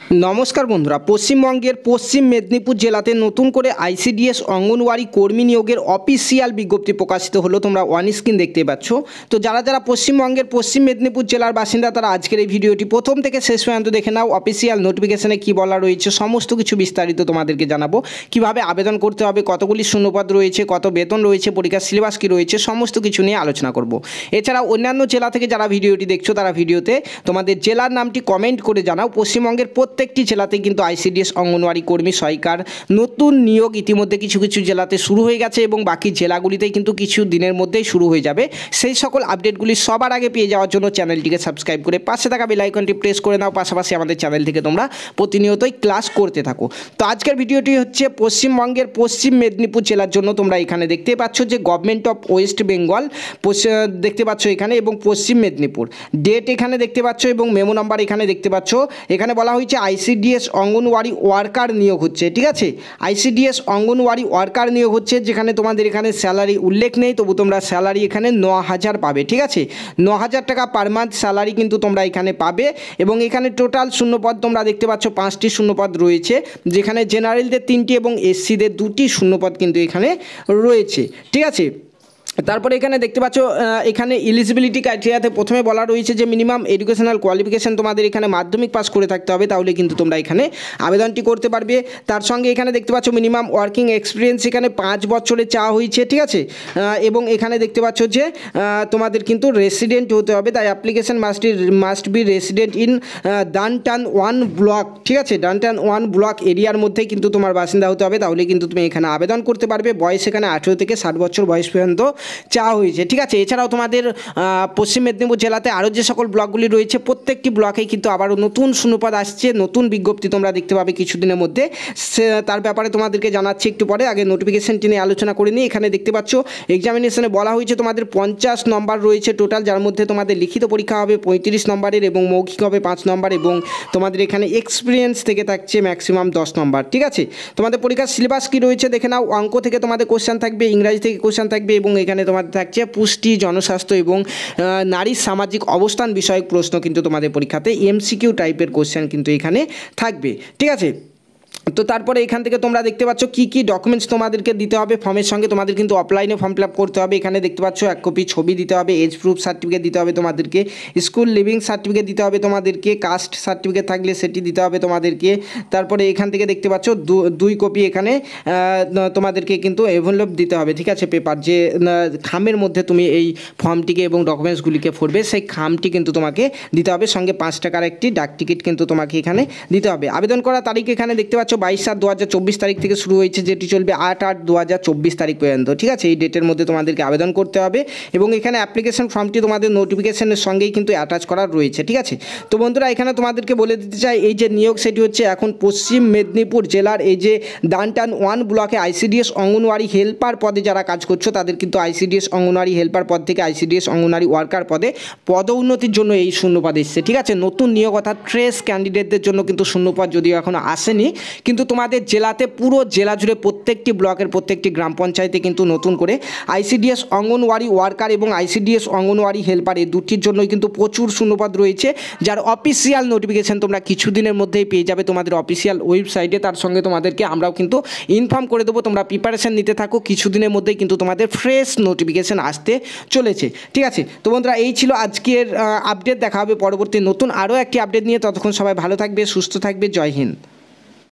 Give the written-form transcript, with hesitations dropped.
নমস্কার বন্ধুরা, পশ্চিমবঙ্গের পশ্চিম মেদিনীপুর জেলাতে নতুন করে আইসিডিএস অঙ্গনওয়াড়ি কর্মী নিয়োগের অফিসিয়াল বিজ্ঞপ্তি প্রকাশিত হলো। তোমরা অন স্ক্রিন দেখতে পাচ্ছ। তো যারা পশ্চিমবঙ্গের পশ্চিম মেদিনীপুর জেলার বাসিন্দা তারা আজকের এই ভিডিওটি প্রথম থেকে শেষ পর্যন্ত দেখে নাও। অফিসিয়াল নোটিফিকেশনে কী বলা রয়েছে সমস্ত কিছু বিস্তারিত তোমাদেরকে জানাবো। কিভাবে আবেদন করতে হবে, কতগুলি শূন্যপদ রয়েছে, কত বেতন রয়েছে, পরীক্ষার সিলেবাস কী রয়েছে, সমস্ত কিছু নিয়ে আলোচনা করব। এছাড়াও অন্যান্য জেলা থেকে যারা ভিডিওটি দেখছো তারা ভিডিওতে তোমাদের জেলার নামটি কমেন্ট করে জানাও। পশ্চিমবঙ্গের প্রত্যেকটি জেলাতে কিন্তু আইসিডিএস অঙ্গনওয়াড়ি কর্মী সহায়িকার নতুন নিয়োগ ইতিমধ্যে কিছু কিছু জেলাতে শুরু হয়ে গেছে এবং বাকি জেলাগুলিতেই কিন্তু কিছু দিনের মধ্যেই শুরু হয়ে যাবে। সেই সকল আপডেটগুলি সবার আগে পেয়ে যাওয়ার জন্য চ্যানেলটিকে সাবস্ক্রাইব করে পাশে থাকা বেল আইকনটি প্রেস করে নাও। পাশাপাশি আমাদের চ্যানেল থেকে তোমরা প্রতিনিয়তই ক্লাস করতে থাকো। তো আজকের ভিডিওটি হচ্ছে পশ্চিমবঙ্গের পশ্চিম মেদিনীপুর জেলার জন্য। তোমরা এখানে দেখতে পাচ্ছ যে গভর্নমেন্ট অফ ওয়েস্ট বেঙ্গল দেখতে পাচ্ছ এখানে, এবং পশ্চিম মেদিনীপুর ডেট এখানে দেখতে পাচ্ছ এবং মেমো নাম্বার এখানে দেখতে পাচ্ছ। এখানে বলা হয়েছে আইসিডিএস অঙ্গনওয়াড়ি ওয়ার্কার নিয়োগ হচ্ছে, ঠিক আছে। আইসিডিএস অঙ্গনওয়াড়ি ওয়ার্কার নিয়োগ হচ্ছে, যেখানে তোমাদের এখানে স্যালারি উল্লেখ নেই, তবু তোমরা স্যালারি এখানে 9,000 পাবে, ঠিক আছে। 9,000 টাকা পার মান্থ স্যালারি কিন্তু তোমরা এখানে পাবে। এবং এখানে টোটাল শূন্যপদ তোমরা দেখতে পাচ্ছ 5টি শূন্যপদ রয়েছে, যেখানে জেনারেলদের 3টি এবং এসসিদের 2টি শূন্যপদ কিন্তু এখানে রয়েছে, ঠিক আছে। তারপরে এখানে দেখতে পাচ্ছ এখানে এলিজিবিলিটি ক্রাইটেরিয়াতে প্রথমে বলা রয়েছে যে মিনিমাম এডুকেশনাল কোয়ালিফিকেশান তোমাদের এখানে মাধ্যমিক পাস করে থাকতে হবে, তাহলে কিন্তু তোমরা এখানে আবেদনটি করতে পারবে। তার সঙ্গে এখানে দেখতে পাচ্ছ মিনিমাম ওয়ার্কিং এক্সপিরিয়েন্স এখানে 5 বছরের চাওয়া হয়েছে, ঠিক আছে। এবং এখানে দেখতে পাচ্ছ যে তোমাদের কিন্তু রেসিডেন্ট হতে হবে, তাই application must be resident in downtown 1 block, ঠিক আছে। ডানটান 1 ব্লক এরিয়ার মধ্যেই কিন্তু তোমার বাসিন্দা হতে হবে, তাহলে কিন্তু তুমি এখানে আবেদন করতে পারবে। বয়স এখানে 18 থেকে 60 বছর বয়স পর্যন্ত চাওয়া হয়েছে, ঠিক আছে। এছাড়াও তোমাদের পশ্চিম মেদিনীপুর জেলাতে আরও যে সকল ব্লকগুলি রয়েছে প্রত্যেকটি ব্লকেই কিন্তু আবারও নতুন শূন্যপদ আসছে, নতুন বিজ্ঞপ্তি তোমরা দেখতে পাবে কিছুদিনের মধ্যে। তার ব্যাপারে তোমাদেরকে জানাচ্ছি একটু পরে। আগে নোটিফিকেশনটি নিয়ে আলোচনা করে নিই। এখানে দেখতে পাচ্ছ এক্সামিনেশনে বলা হয়েছে তোমাদের 50 নম্বর রয়েছে টোটাল, যার মধ্যে তোমাদের লিখিত পরীক্ষা হবে 35 নম্বরের এবং মৌখিক হবে 5 নম্বর, এবং তোমাদের এখানে এক্সপিরিয়েন্স থেকে থাকছে ম্যাক্সিমাম 10 নম্বর, ঠিক আছে। তোমাদের পরীক্ষার সিলেবাস কী রয়েছে দেখে নাও। অঙ্ক থেকে তোমাদের কোশ্চেন থাকবে, ইংরাজি থেকে কোশ্চেন থাকবে, এবং এখানে তোমাদের থাকছে পুষ্টি, জনস্বাস্থ্য এবং নারীর সামাজিক অবস্থান বিষয়ক প্রশ্ন কিন্তু তোমাদের পরীক্ষাতে এমসিকিউ টাইপের কোশ্চেন কিন্তু এখানে থাকবে, ঠিক আছে। তো তারপরে এখান থেকে তোমরা দেখতে পাচ্ছ কী কী ডকুমেন্টস তোমাদেরকে দিতে হবে। ফর্মের সঙ্গে তোমাদের কিন্তু অফলাইনে ফর্ম ফিল আপ করতে হবে। এখানে দেখতে পাচ্ছ 1 কপি ছবি দিতে হবে, এজ প্রুফ সার্টিফিকেট দিতে হবে তোমাদেরকে, স্কুল লিভিং সার্টিফিকেট দিতে হবে তোমাদেরকে, কাস্ট সার্টিফিকেট থাকলে সেটি দিতে হবে তোমাদেরকে। তারপরে এখান থেকে দেখতে পাচ্ছ 2 কপি এখানে তোমাদেরকে কিন্তু এনভেলপ দিতে হবে, ঠিক আছে। পেপার যে খামের মধ্যে তুমি এই ফর্মটিকে এবং ডকুমেন্টসগুলিকে ভরবে সেই খামটি কিন্তু তোমাকে দিতে হবে। সঙ্গে 5 টাকার একটি ডাক টিকিট কিন্তু তোমাকে এখানে দিতে হবে। আবেদন করার তারিখ এখানে দেখতে পাচ্ছ 22/7/2024 তারিখ থেকে শুরু হয়েছে, যেটি চলবে 8/8/2024 তারিখ পর্যন্ত, ঠিক আছে। এই ডেটের মধ্যে তোমাদেরকে আবেদন করতে হবে এবং এখানে অ্যাপ্লিকেশন ফর্মটি তোমাদের নোটিফিকেশনের সঙ্গেই কিন্তু অ্যাটাচ করা রয়েছে, ঠিক আছে। তো বন্ধুরা এখানে তোমাদেরকে বলে দিতে চাই এই যে নিয়োগ সেটি হচ্ছে এখন পশ্চিম মেদিনীপুর জেলার এই যে ডানটান 1 ব্লকে আইসিডিএস অঙ্গনওয়াড়ি হেল্পার পদে যারা কাজ করছো তাদের কিন্তু আইসিডিএস অঙ্গনওয়াড়ি হেল্পার পদ থেকে আইসিডিএস অঙ্গনওয়াড়ি ওয়ার্কার পদে পদোন্নতির জন্য এই শূন্যপদ এসছে, ঠিক আছে। নতুন নিয়োগ অর্থাৎ ফ্রেশ ক্যান্ডিডেটদের জন্য কিন্তু শূন্যপদ যদিও এখনও আসেনি, কিন্তু তোমাদের জেলাতে পুরো জেলা জুড়ে প্রত্যেকটি ব্লকের প্রত্যেকটি গ্রাম পঞ্চায়েতে কিন্তু নতুন করে আইসিডিএস অঙ্গনওয়াড়ি ওয়ার্কার এবং আইসিডিএস অঙ্গনওয়াড়ি হেল্পার এই দুটির জন্যই কিন্তু প্রচুর শূন্যপদ রয়েছে, যার অফিসিয়াল নোটিফিকেশন তোমরা কিছুদিনের মধ্যেই পেয়ে যাবে তোমাদের অফিসিয়াল ওয়েবসাইটে। তার সঙ্গে তোমাদেরকে আমরাও কিন্তু ইনফর্ম করে দেবো, তোমরা প্রিপারেশন নিতে থাকো। কিছুদিনের মধ্যেই কিন্তু তোমাদের ফ্রেশ নোটিফিকেশন আসতে চলেছে, ঠিক আছে। তো বন্ধুরা এই ছিল আজকের আপডেট। দেখা হবে পরবর্তী নতুন আরও একটি আপডেট নিয়ে। ততক্ষণ সবাই ভালো থাকবে, সুস্থ থাকবে। জয় হিন্দ।